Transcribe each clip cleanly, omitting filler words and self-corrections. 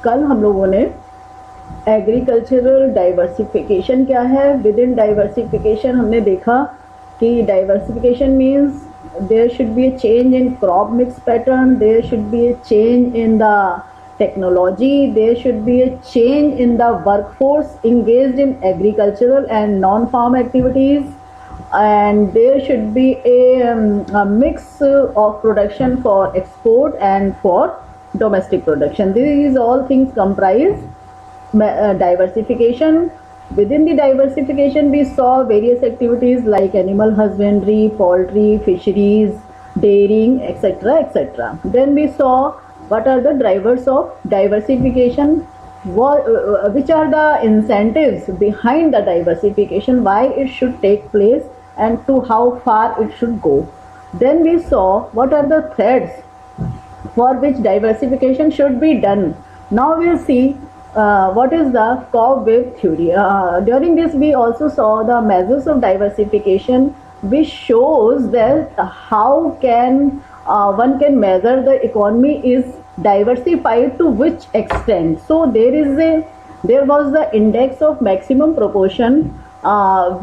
कल हम लोगों ने एग्रीकल्चरल डाइवर्सिफिकेशन क्या है, विद इन डाइवर्सिफिकेशन हमने देखा कि diversification means there should be a change in crop mix pattern, there should be a change in the technology, there should be a change in the workforce engaged in agricultural and non-farm activities, and there should be a mix of production for export and for domestic production. These all things comprise diversification. Within the diversification, we saw various activities like animal husbandry, poultry, fisheries, dairying, etc. etc. Then we saw what are the drivers of diversification, which are the incentives behind the diversification, why it should take place, and to how far it should go. Then we saw what are the threats for which diversification should be done. Now we'll see what is the cobweb theory. During this, we also saw the measures of diversification, which shows that how can one can measure the economy is diversified to which extent. So there was the index of maximum proportion,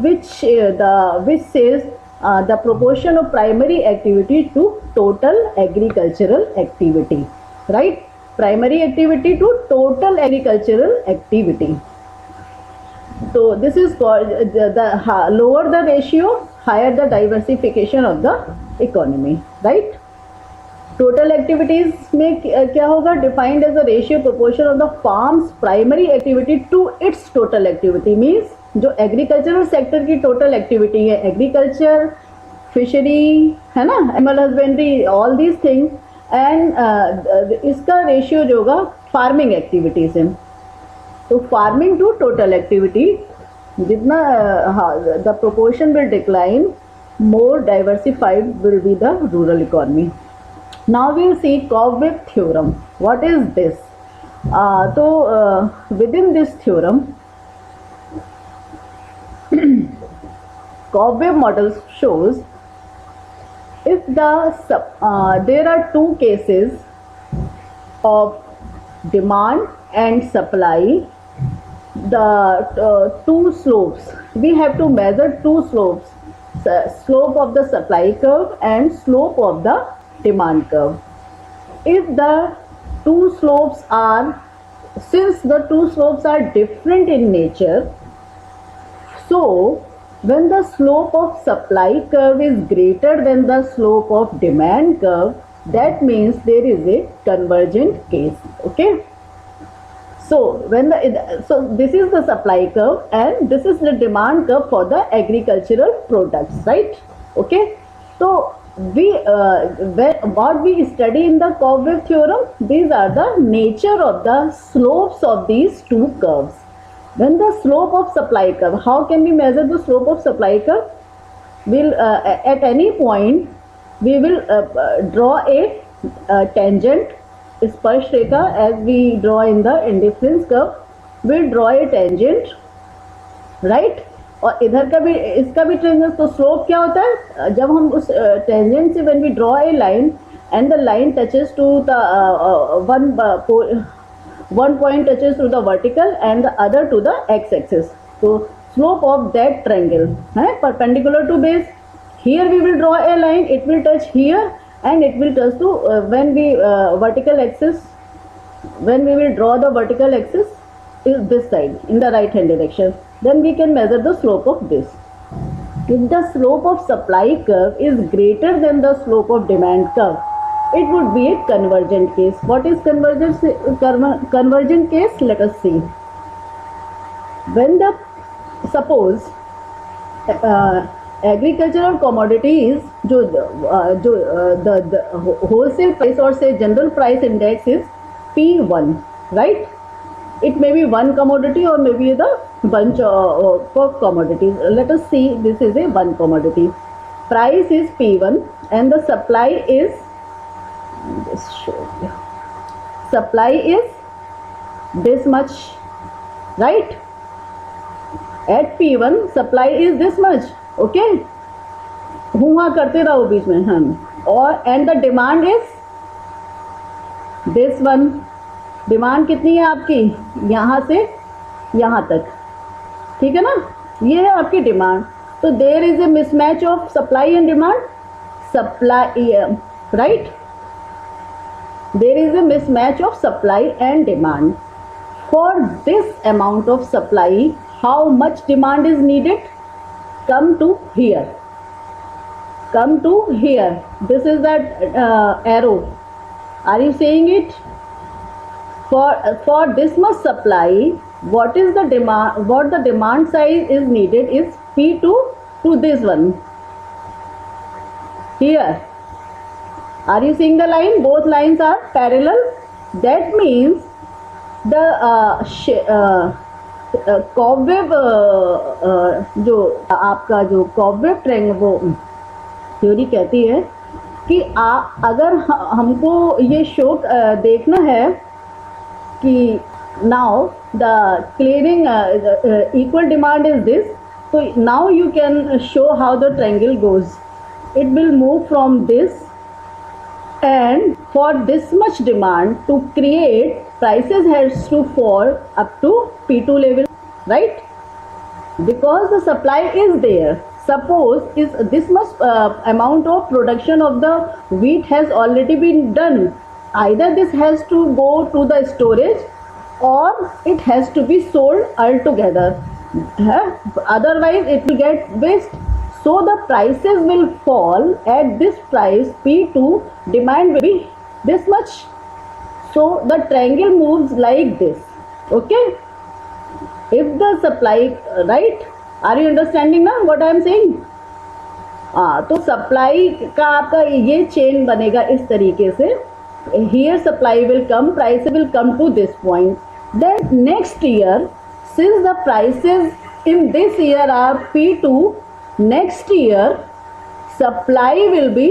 which says the proportion of primary activity to total agricultural activity, right? Primary activity to total agricultural activity. So this is called the lower the ratio, higher the diversification of the economy, right? Total activities में क्या होगा, defined as a ratio proportion of the farms primary activity to its total activity. Means जो agricultural sector की total activity है, agriculture, fishery, है ना, animal husbandry, all these things, and इसका ratio जो होगा फार्मिंग एक्टिविटी से. तो फार्मिंग टू टोटल एक्टिविटी जितना the proportion will decline, more diversified will be the rural economy. Now we'll see Cobweb theorem. What is this? Within this theorem, Cobweb model shows if there are two cases of demand and supply, the two slopes, we have to measure two slopes, slope of the supply curve and slope of the demand curve. If the two slopes are, since the two slopes are different in nature, so when the slope of supply curve is greater than the slope of demand curve, that means there is a convergent case. Okay, so this is the supply curve and this is the demand curve for the agricultural products, right? Okay, so what we study in the Cobweb theorem, these are the nature of the slopes of these two curves. When the slope of supply curve, how can we measure the slope of supply curve? We'll at any point we will draw a tangent, स्पर्श रेखा, as we draw in the indifference curve, we'll draw a tangent, right? और इधर का भी, इसका भी tangent. तो slope क्या होता है, जब हम उस टेंजेंट से when we draw a line and the line touches to the one point touches to the vertical and the other to the x-axis. So slope of that triangle, perpendicular to base. Here we will draw a line, it will touch here and it will touch to when we vertical axis. When we will draw the vertical axis is this side in the right hand direction, then we can measure the slope of this. If the slope of supply curve is greater than the slope of demand curve, it would be a convergent case. What is convergent case? Let us see. When suppose agricultural commodities, the wholesale price or say general price index is P1, right? It may be one commodity or maybe the bunch of commodities. Let us see, this is a one commodity. Price is P1 and the supply is, just show you, supply is this much, right? At P1 supply is this much. Okay, हुआ करते रहो बीच में हम, और and the demand is this one, demand कितनी है आपकी, यहाँ से यहाँ तक, ठीक है ना, ये है आपकी डिमांड। तो there is a mismatch of supply and demand, supply, right, there is a mismatch of supply and demand. For this amount of supply how much demand is needed, come to here, come to here, this is that arrow, are you seeing it? For this much supply, what is the demand, what the demand size is needed is P2 to this one here. Are you seeing the line? Both lines are parallel. That means the कॉबवेव, जो आपका जो कॉबवेव ट्रेंग वो theory कहती है कि अगर हमको ये शो देखना है कि now the clearing equal demand is this, तो now you can show how the triangle goes, it will move from this and for this much demand to create, prices has to fall up to P2 level, right, because the supply is there. Suppose is this much amount of production of the wheat has already been done, either this has to go to the storage or it has to be sold altogether, otherwise it will get waste. So the prices will fall at this price P2, demand will be this much. So the triangle moves like this, okay, if the supply, right, are you understanding now what I am saying? तो supply का आपका ये chain बनेगा इस तरीके से, here supply will come, price will come to this point, then next year since the prices in this year are P2, next year supply will be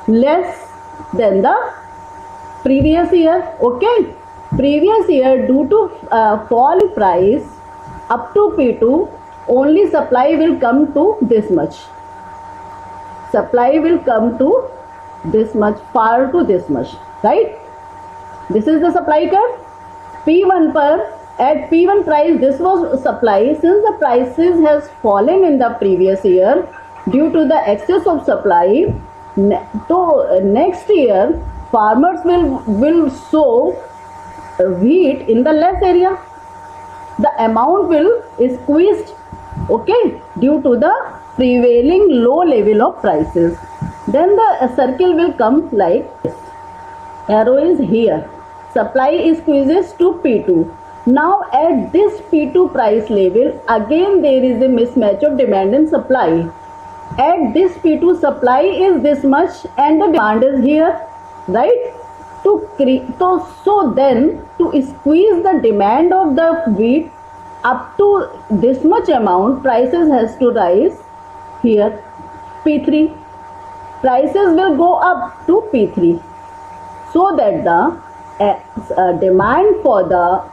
less than the previous year, okay, previous year due to fall in price up to P2 only supply will come to this much, supply will come to this much, far to this much, right, this is the supply curve. P1 पर at P1 price this was supply, since the prices has fallen in the previous year due to the excess of supply, so next year farmers will sow wheat in the less area, the amount will squeezed, okay, due to the prevailing low level of prices, then the circle will come like this, arrow is here, supply is squeezes to P2. Now at this P2 price level again there is a mismatch of demand and supply, at this P2 supply is this much and the demand is here, right, so then to squeeze the demand of the wheat up to this much amount, prices has to rise here P3, prices will go up to P3, so that the demand for the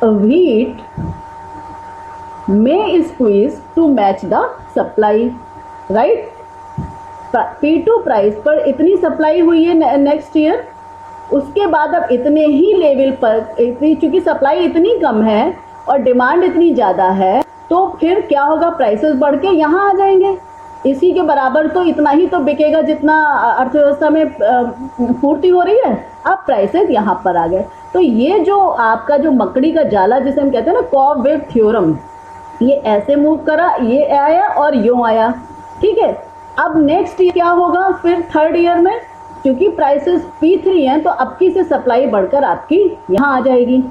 wheat may squeeze to match the supply, right, P2 price पर इतनी supply हुई है next year, उसके बाद अब इतने ही level पर इतनी, चूंकि सप्लाई इतनी कम है और डिमांड इतनी ज़्यादा है, तो फिर क्या होगा, प्राइसेस बढ़ के यहाँ आ जाएंगे, इसी के बराबर तो इतना ही तो बिकेगा जितना अर्थव्यवस्था में पूर्ति हो रही है, अब प्राइसेस यहाँ पर आ गए। तो ये जो आपका जो मकड़ी का जाला जिसे हम कहते हैं ना कॉबवेव थ्योरम, ये ऐसे मूव करा, ये आया और यूँ आया, ठीक है। अब नेक्स्ट ईयर क्या होगा, फिर थर्ड ईयर में क्योंकि प्राइसेस P3 हैं तो अब की से सप्लाई बढ़कर आपकी यहाँ आ जाएगी,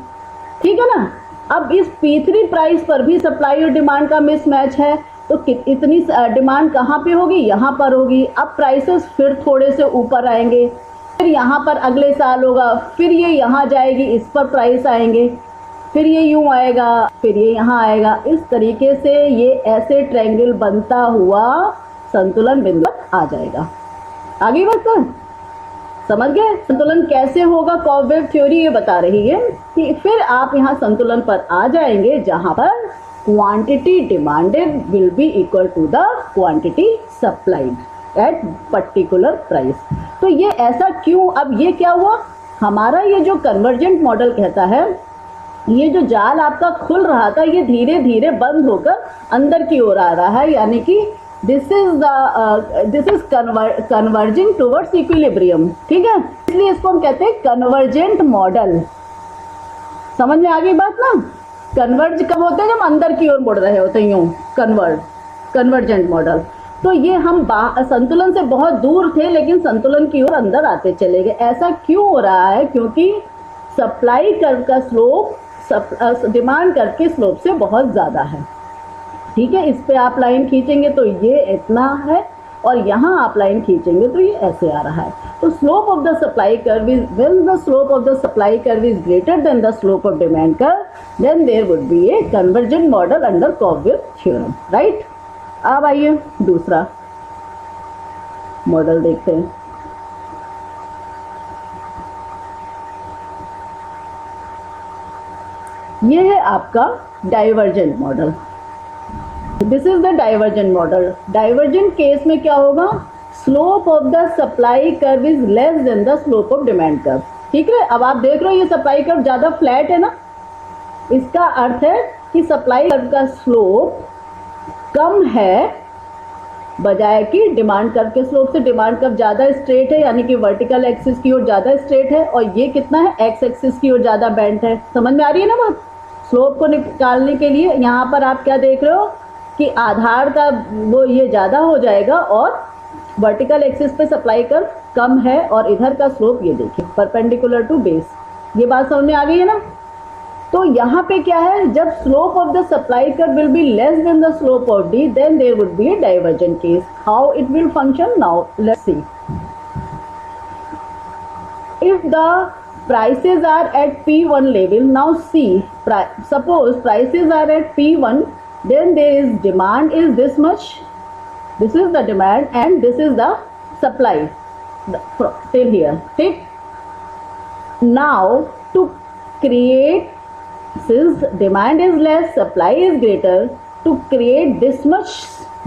ठीक है ना। अब इस P3 प्राइस पर भी सप्लाई और डिमांड का मिसमैच है, तो इतनी डिमांड कहाँ पे होगी, यहाँ पर होगी। अब प्राइसेस फिर थोड़े से ऊपर आएंगे, फिर यहाँ पर अगले साल होगा, फिर ये यहाँ जाएगी, इस पर प्राइस आएंगे, फिर ये यूँ आएगा, फिर ये यहाँ आएगा। इस तरीके से ये ऐसे ट्रायंगल बनता हुआ संतुलन बिंदु आ जाएगा। आगे बढ़कर समझ गए संतुलन कैसे होगा, कॉबवेव थ्योरी ये बता रही है कि फिर आप यहाँ संतुलन पर आ जाएंगे जहाँ पर quantity demanded will be equal to the quantity supplied at particular price. तो ये ऐसा क्यों, अब ये क्या हुआ, हमारा ये जो कन्वर्जेंट मॉडल कहता है, ये जो जाल आपका खुल रहा था ये धीरे धीरे बंद होकर अंदर की ओर आ रहा है, यानी कि this is converging towards equilibrium. ठीक है, इसलिए इसको हम कहते हैं कन्वर्जेंट मॉडल। समझ में आ गई बात ना? कन्वर्ज कब होते हैं? जब अंदर की ओर मुड़ रहे होते हैं, यूं कन्वर्जेंट मॉडल। तो ये हम संतुलन से बहुत दूर थे लेकिन संतुलन की ओर अंदर आते चले गए। ऐसा क्यों हो रहा है? क्योंकि सप्लाई कर्व का स्लोप डिमांड कर्व के स्लोप से बहुत ज़्यादा है। ठीक है, इस पे आप लाइन खींचेंगे तो ये इतना है और यहाँ आप लाइन खींचेंगे तो ये ऐसे आ रहा है। तो slope of the supply curve is, when the slope of the supply curve is greater than the slope of demand curve, then there would be a convergent model under cobweb theorem. Right, अब आइए दूसरा model देखते हैं। ये है आपका divergent model. This is the divergent model. Divergent case में क्या होगा? Slope of the supply curve is less than the slope of demand curve. ठीक है, अब आप देख रहे हो ये सप्लाई कर्व ज्यादा फ्लैट है ना, इसका अर्थ है कि सप्लाई कर्व का स्लोप कम है बजाय कि डिमांड कर्व के स्लोप से। डिमांड कर्व ज्यादा स्ट्रेट है, यानी कि वर्टिकल एक्सिस की ओर ज्यादा स्ट्रेट है, और ये कितना है? एक्स एक्सिस की ओर ज्यादा बेंट है। समझ में आ रही है ना बात? स्लोप को निकालने के लिए यहाँ पर आप क्या देख रहे हो कि आधार का वो ये ज़्यादा हो जाएगा और वर्टिकल एक्सिस पे सप्लाई कर्व कम है, और इधर का स्लोप ये देखिए परपेंडिकुलर टू बेस। ये बात समझ में आ गई है ना? तो यहाँ पे क्या है? जब slope of the supply curve will be less than the slope of D, then there would be a divergent case. How it will function? Now let's see. If the prices are at P1 level, now see, suppose prices are at P1, then there is demand is this much, this is the demand and this is the supply till here. Take now to create, since demand is less, supply is greater, to create this much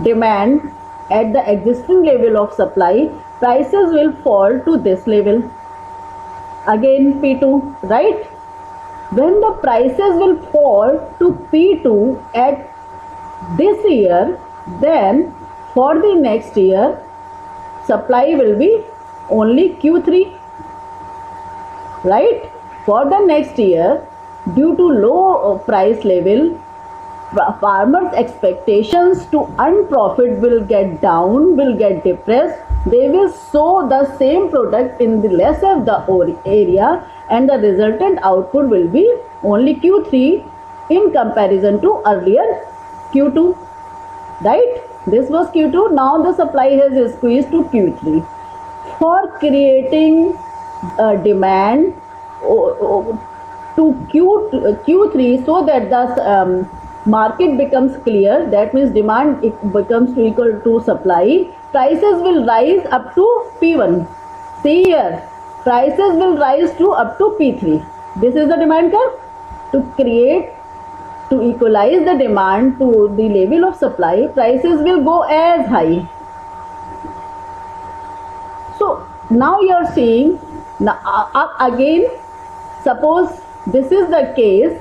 demand at the existing level of supply, prices will fall to this level. Again P2, right? When the prices will fall to P2 at this year, then for the next year supply will be only Q3, right? For the next year, due to low price level, farmers' expectations to earn profit will get down, will get depressed. They will sow the same product in the less of the area, and the resultant output will be only Q3 in comparison to earlier Q2, right? This was Q2, now the supply has squeezed to Q3. For creating demand to Q3 so that the market becomes clear, that means demand becomes equal to supply, prices will rise up to P1. See here, prices will rise to up to P3. This is the demand curve. To equalize the demand to the level of supply, prices will go as high. So now you are seeing, now again suppose this is the case,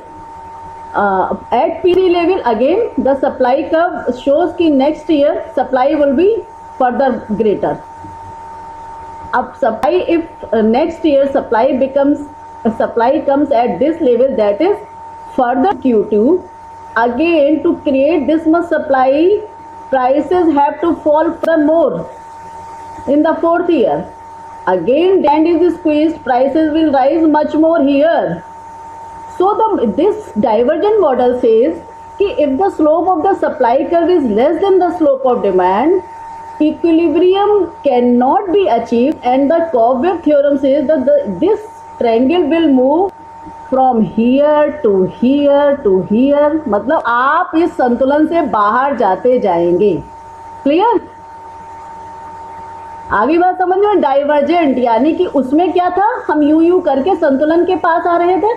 at P3 level again the supply curve shows कि next year supply will be further greater. अब supply, if next year supply comes at this level, that is further Q2, again to create this much supply, prices have to fall further more in the fourth year. Again demand is squeezed, prices will rise much more here. So this divergent model says कि if the slope of the supply curve is less than the slope of demand, equilibrium cannot be achieved, and the Cobb-Webb theorem says that this triangle will move from here to here to here. मतलब आप इस संतुलन से बाहर जाते जाएंगे। Clear? आगे बात समझ में? डाइवर्जेंट यानी कि उसमें क्या था, हम यूं करके संतुलन के पास आ रहे थे,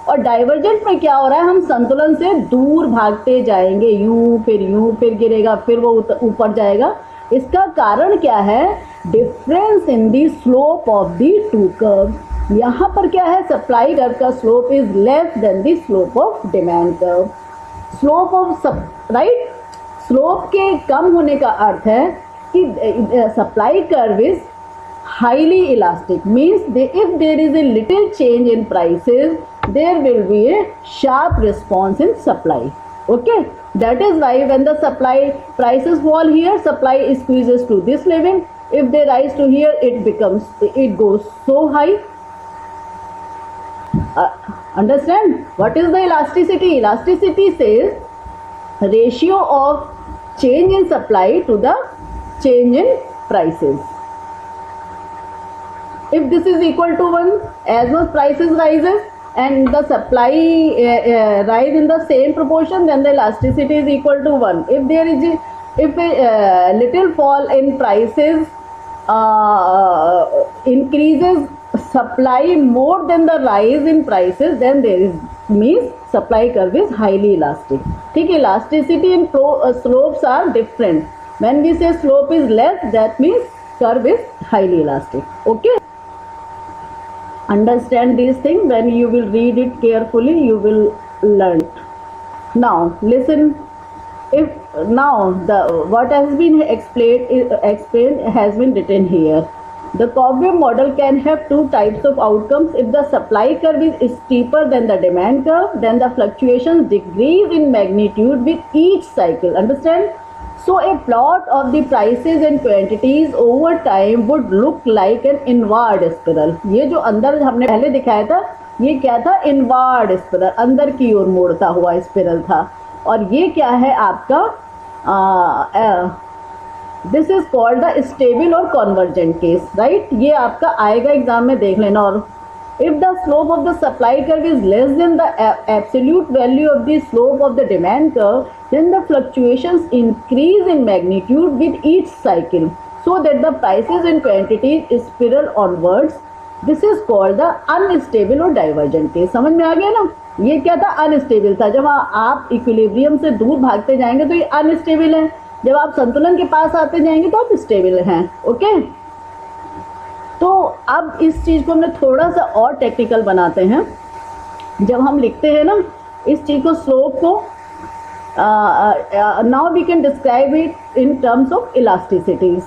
और डाइवर्जेंट में क्या हो रहा है, हम संतुलन से दूर भागते जाएंगे, यूं फिर गिरेगा, फिर वो ऊपर जाएगा। इसका कारण क्या है? Difference in the slope of the two curve. यहाँ पर क्या है, सप्लाई कर्व का slope is less than the slope of demand curve. Slope of right, slope के कम होने का अर्थ है कि supply curve is highly elastic, means if there is a little change in prices there will be a sharp response in supply. Okay, that is why when the supply prices fall here, supply squeezes to this level. If they rise to here, it goes so high. Understand what is the elasticity? Elasticity says ratio of change in supply to the change in prices. If this is equal to 1, as much prices rises and the supply rise in the same proportion, then the elasticity is equal to 1. If there is a little fall in prices increases supply more than the rise in prices, then there is means supply curve is highly elastic. ठीक, elasticity and slopes are different. When we say slope is less, that means curve is highly elastic. Okay, understand these things. When you will read it carefully, you will learn. Now listen, if now the what has been explained has been written here. The Cobweb model can have two types of outcomes. If the supply curve is steeper than the demand curve, then the fluctuations decrease in magnitude with each cycle. Understand? So a plot of the prices and quantities over time would look like an inward spiral. ये जो अंदर हमने पहले दिखाया था, ये क्या था, इनवर्ड स्पिरल, अंदर की ओर मोड़ता हुआ स्पिरल था। और ये क्या है आपका, this is called the stable और कॉन्वर्जेंट केस, राइट। ये आपका आएगा एग्जाम में, देख लेना। और if the slope of the supply curve is less than the absolute value of the slope of the demand curve, then the fluctuations increase in magnitude with each cycle, so that the prices and quantities spiral onwards. This is called the unstable or divergent case. समझ में आ गया ना? ये क्या था, unstable था। जब आप इक्विलिब्रियम से दूर भागते जाएंगे तो ये अनस्टेबल है, जब आप संतुलन के पास आते जाएंगे तो आप स्टेबल हैं। ओके, तो अब इस चीज़ को हमने थोड़ा सा और टेक्निकल बनाते हैं। जब हम लिखते हैं ना इस चीज़ को, स्लोप को, now we can describe it in terms of elasticities.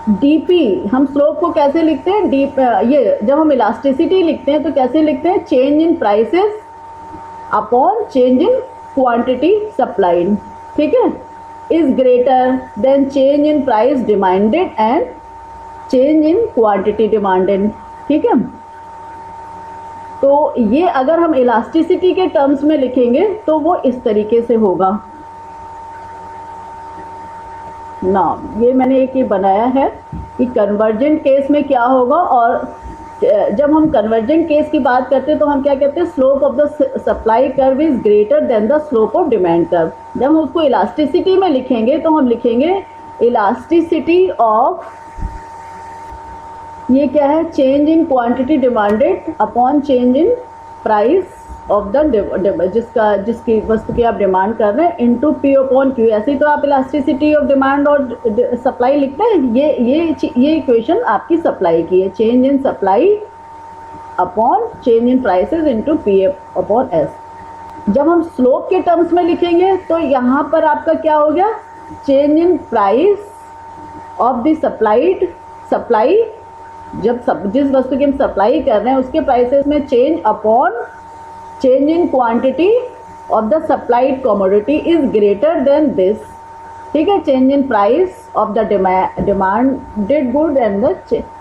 Dp, हम स्लोप को कैसे लिखते हैं, ये जब हम इलास्टिसिटी लिखते हैं तो कैसे लिखते हैं, change in prices upon change in quantity supplied, ठीक है, is greater then change in price demanded and change in quantity demanded, ठीक है। तो ये अगर हम इलास्टिसिटी के टर्म्स में लिखेंगे तो वो इस तरीके से होगा ना। ये मैंने एक ये बनाया है कि कन्वर्जेंट केस में क्या होगा। और जब हम कन्वर्जेंट केस की बात करते हैं तो हम क्या कहते हैं, slope of the supply curve is greater than the slope of demand curve. जब हम उसको इलास्टिसिटी में लिखेंगे तो हम लिखेंगे इलास्टिसिटी ऑफ, ये क्या है, change in quantity demanded upon change in price of the जिसकी वस्तु की आप डिमांड कर रहे हैं, इनटू पी अपॉन क्यू। ऐसे ही तो आप इलास्टिसिटी ऑफ डिमांड और सप्लाई लिखते हैं। ये इक्वेशन आपकी सप्लाई की है, change in supply upon change in prices into P upon S. जब हम स्लोप के टर्म्स में लिखेंगे तो यहाँ पर आपका क्या हो गया, change in price of the supply, जब जिस वस्तु की हम सप्लाई कर रहे हैं उसके प्राइसेस में change upon change in quantity of the supplied commodity is greater then this, ठीक है, change in price of the demanded good and the,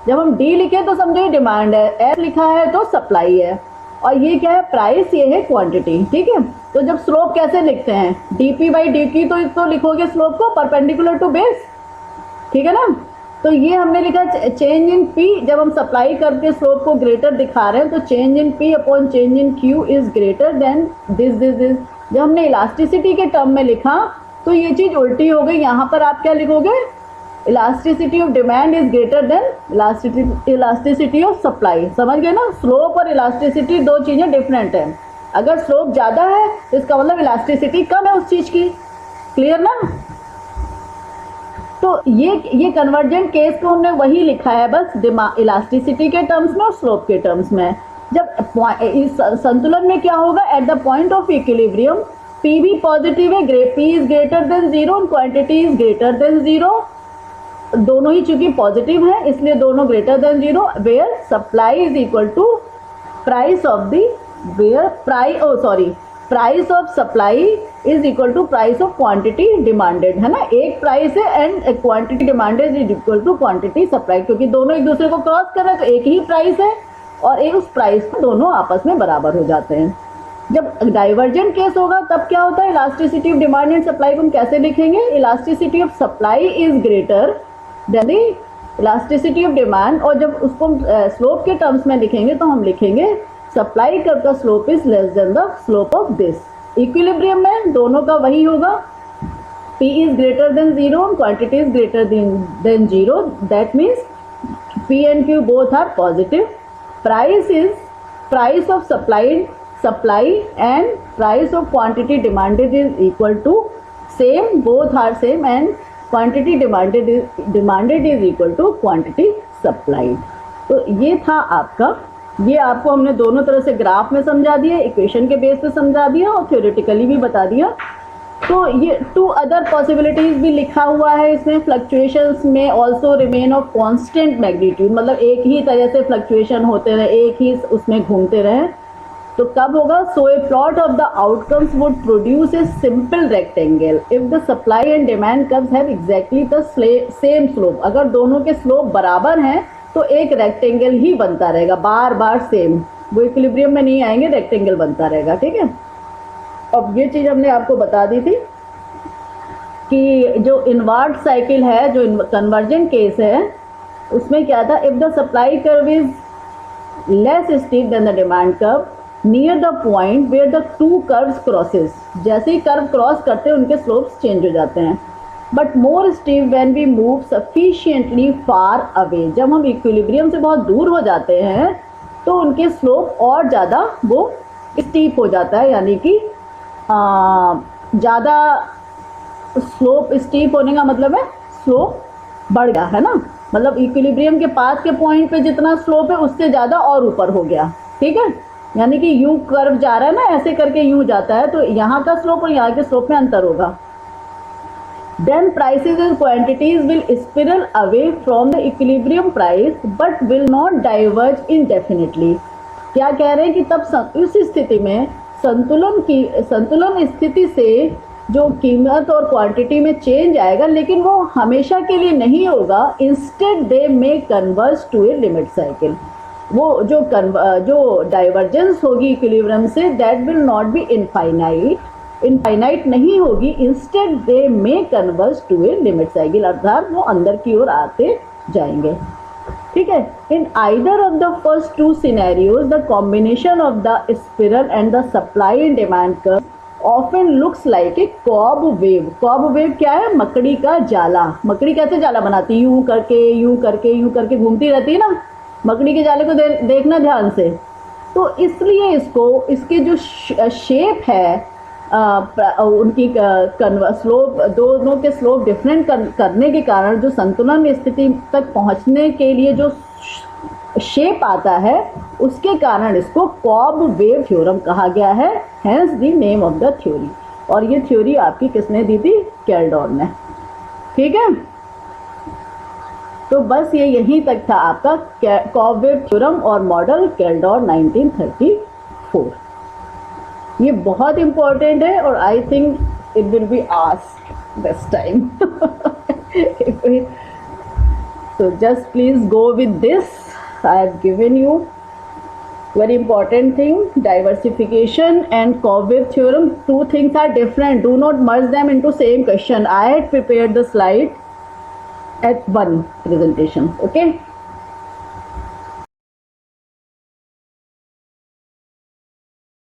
जब हम डी लिखे तो समझो ये डिमांड है, एस लिखा है तो सप्लाई है, और ये क्या है, प्राइस, ये है क्वांटिटी, ठीक है। तो जब स्लोप कैसे लिखते हैं, डीपी बाई डी की, तो लिखोगे स्लोप को परपेंडिकुलर टू बेस, ठीक है ना। तो ये हमने लिखा चेंज इन पी, जब हम सप्लाई करके स्लोप को ग्रेटर दिखा रहे हैं तो change in P upon change in Q is greater then this. जब हमने इलास्टिसिटी के टर्म में लिखा तो ये चीज़ उल्टी हो गई। यहाँ पर आप क्या लिखोगे, elasticity of demand is greater then elasticity of supply. समझ गए ना, स्लोप और इलास्टिसिटी दो चीज़ें डिफरेंट हैं। अगर स्लोप ज़्यादा है तो इसका मतलब इलास्टिसिटी कम है उस चीज़ की। क्लियर ना? तो ये कन्वर्जेंट केस को हमने वही लिखा है बस इलास्टिसिटी के टर्म्स में और स्लोप के टर्म्स में। जब इस संतुलन में क्या होगा, at the point of equilibrium P भी पॉजिटिव है, P is greater than zero, quantity is greater than zero, दोनों ही चूंकि पॉजिटिव है इसलिए दोनों greater than zero, where supply is equal to price of the price of supply is equal to price of quantity demanded, है ना। एक price है and quantity demanded is equal to quantity supply, क्योंकि दोनों एक दूसरे को क्रॉस कर रहे हैं तो एक ही प्राइस है और एक उस प्राइस को दोनों आपस में बराबर हो जाते हैं। जब डाइवर्जेंट केस होगा तब क्या होता है, elasticity of demand and supply को हम कैसे लिखेंगे, elasticity of supply is greater than the elasticity of demand, और जब उसको हम स्लोप के टर्म्स में लिखेंगे तो हम लिखेंगे सप्लाई कर्व का slope is less than the slope of this. Equilibrium में दोनों का वही होगा, P is greater than zero, quantity is greater than zero, that means P and Q both are positive. Price is price of supply and price of quantity demanded is equal to same, both are same, and quantity demanded is equal to quantity supplied. तो ये था आपका, ये आपको हमने दोनों तरह से ग्राफ में समझा दिया, इक्वेशन के बेस पे समझा दिया और थ्योरेटिकली भी बता दिया। तो ये टू अदर पॉसिबिलिटीज भी लिखा हुआ है इसमें, फ्लक्चुएशंस में also remain of constant magnitude, मतलब एक ही तरह से फ्लक्चुएशन होते रहे, एक ही उसमें घूमते रहे, तो कब होगा, so a plot of the outcomes would produce a simple rectangle if the supply and demand curves have exactly the same slope. अगर दोनों के स्लोप बराबर हैं तो एक रेक्टेंगल ही बनता रहेगा, बार बार सेम, वो इक्विलिब्रियम में नहीं आएंगे, रेक्टेंगल बनता रहेगा, ठीक है। अब ये चीज़ हमने आपको बता दी थी कि जो इनवर्ट साइकिल है, जो कन्वर्जेंट केस है, उसमें क्या था, if the supply curve is less steep than the demand curve near the point where the two curves crosses, जैसे ही कर्व क्रॉस करते हैं उनके स्लोप्स चेंज हो जाते हैं, but more steep when we move sufficiently far away, जब हम इक्विलिब्रियम से बहुत दूर हो जाते हैं तो उनके स्लोप और ज़्यादा वो स्टीप हो जाता है, यानी कि ज़्यादा स्लोप, स्टीप होने का मतलब है स्लोप बढ़ गया, है ना, मतलब इक्विलिब्रियम के पास के पॉइंट पे जितना स्लोप है उससे ज़्यादा और ऊपर हो गया, ठीक है। यानी कि यू कर्व जा रहा है ना, ऐसे करके यू जाता है, तो यहाँ का स्लोप और यहाँ के स्लोप में अंतर होगा। Then prices and quantities will spiral away from the equilibrium price but will not diverge indefinitely. क्या कह रहे हैं कि तब उस स्थिति में संतुलन स्थिति से जो कीमत और क्वांटिटी में चेंज आएगा, लेकिन वो हमेशा के लिए नहीं होगा, instead they may converge to a limit cycle. वो जो डाइवर्जेंस होगी इक्विलिब्रियम से, that will not be infinite नहीं होगी, instead they may converge to a limit cycle, अर्थात वो अंदर की ओर आते जाएंगे, ठीक है। In either of the first two scenarios the combination of the spiral and the supply and demand curve often looks like a cobweb. Cobweb क्या है, मकड़ी का जाला। मकड़ी कैसे जाला बनाती है, यूं करके घूमती रहती है ना, मकड़ी के जाले को देखना ध्यान से। तो इसलिए इसके जो शेप है, उनकी स्लोप, दोनों के स्लोप डिफरेंट करने के कारण जो संतुलन स्थिति तक पहुंचने के लिए जो शेप आता है, उसके कारण इसको कॉब वेव थ्योरम कहा गया है, hence the name of the theory. और ये थ्योरी आपकी किसने दी थी, कैल्डोन ने, ठीक है। तो बस ये यहीं तक था आपका कॉब वेव थ्योरम और मॉडल कैल्डोन 1934। ये बहुत इंपॉर्टेंट है और I think it will be asked this time. So just please go with this. I have given you very important thing, diversification and Cobb-Wave theorem. Two things are different. Do not merge them into same question. I had prepared the slide at one presentation. Okay.